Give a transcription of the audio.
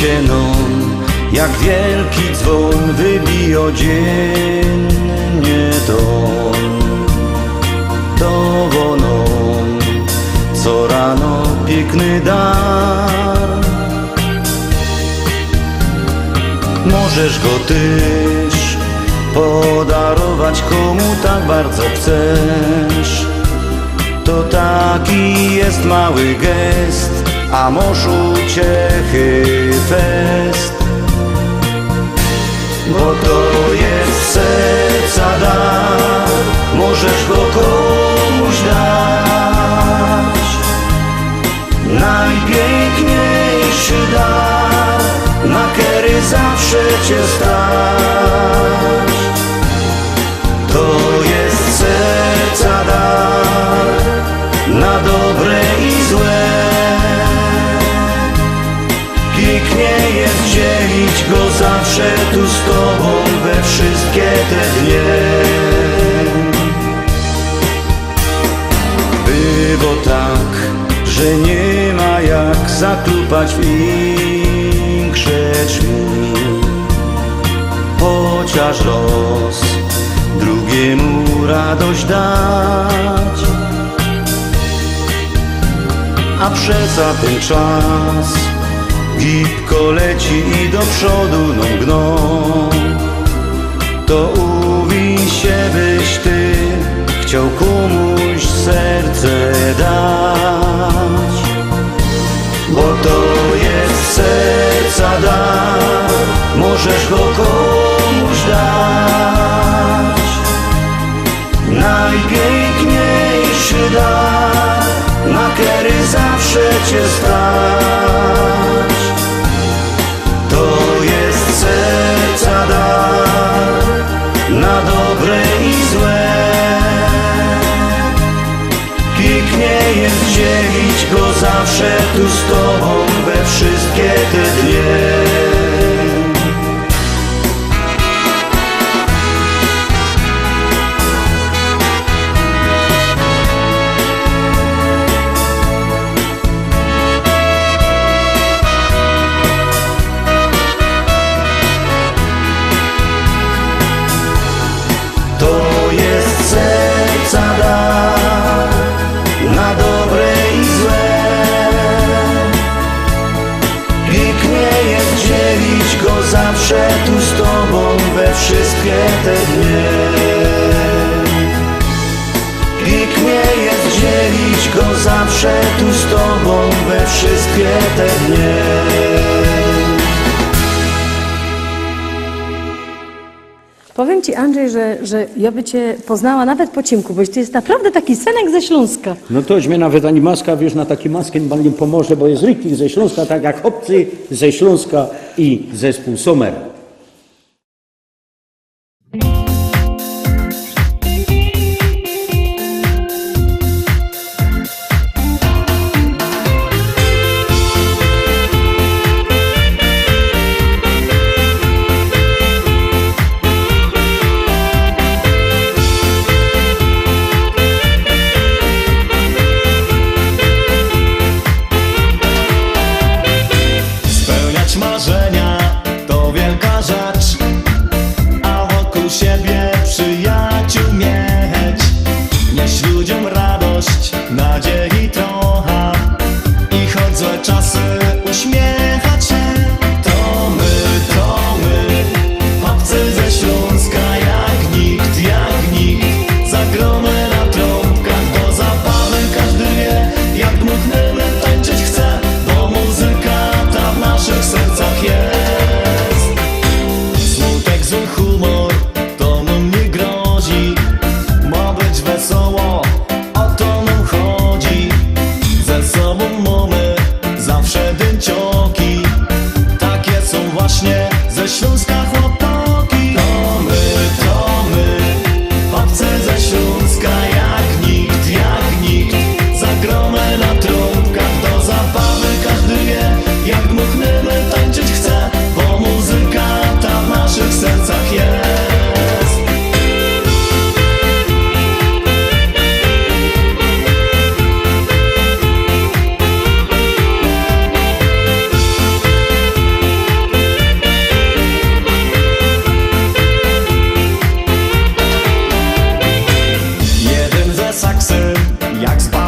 życie non, jak wielki dzwon wybija dziennie ton. To wonon, co rano piękny dar. Możesz go też podarować komu tak bardzo chcesz. To taki jest mały gest, a może uciechy fest. Bo to jest serca dar, możesz go komuś dać. Najpiękniejszy dar, na który zawsze cię stać. To jest serca dar, na dobre i złe. Pięknie jest dzielić go zawsze tu z tobą we wszystkie te dnie. Było tak, że nie ma jak zaklupać większe drzwi. Chociaż los drugiemu radość dać. A przez ten czas gibko leci i do przodu gną. To uwiń się, byś ty chciał komuś serce dać. Bo to jest serca dar, możesz go komuś dać. Najpiękniejszy dar, na który zawsze cię stać. To jest serca dar, na dobre i złe. Pięknie jest dzielić go zawsze tu z tobą we wszystkie te dnie. Zawsze tu z tobą we wszystkie te dnie. Pięknie jest dzielić go zawsze tu z tobą we wszystkie te dnie. Powiem ci, Andrzej, że ja by cię poznała nawet po ciemku, bo ty jest naprawdę taki synek ze Śląska. No toś mnie nawet ani maska, wiesz, na taki maskę pan nie pomoże, bo jest ryki ze Śląska, tak jak chłopcy ze Śląska i zespół Sommer. Marzenia to wielka rzecz, a wokół siebie przyjaciół mieć. Nieść ludziom radość, nadziei trochę i choć złe czasy uśmiechać się. To my, chłopcy ze Śląska, jak nikt, zagromy na trąbkach do zabawy. Każdy wie, jak dmuchnemy, tańczyć chce, bo muzyka ta w naszych sercach jest. Smutek, zły humor, to nam nie grozi. Ma być wesoło, o to nam chodzi. Jak z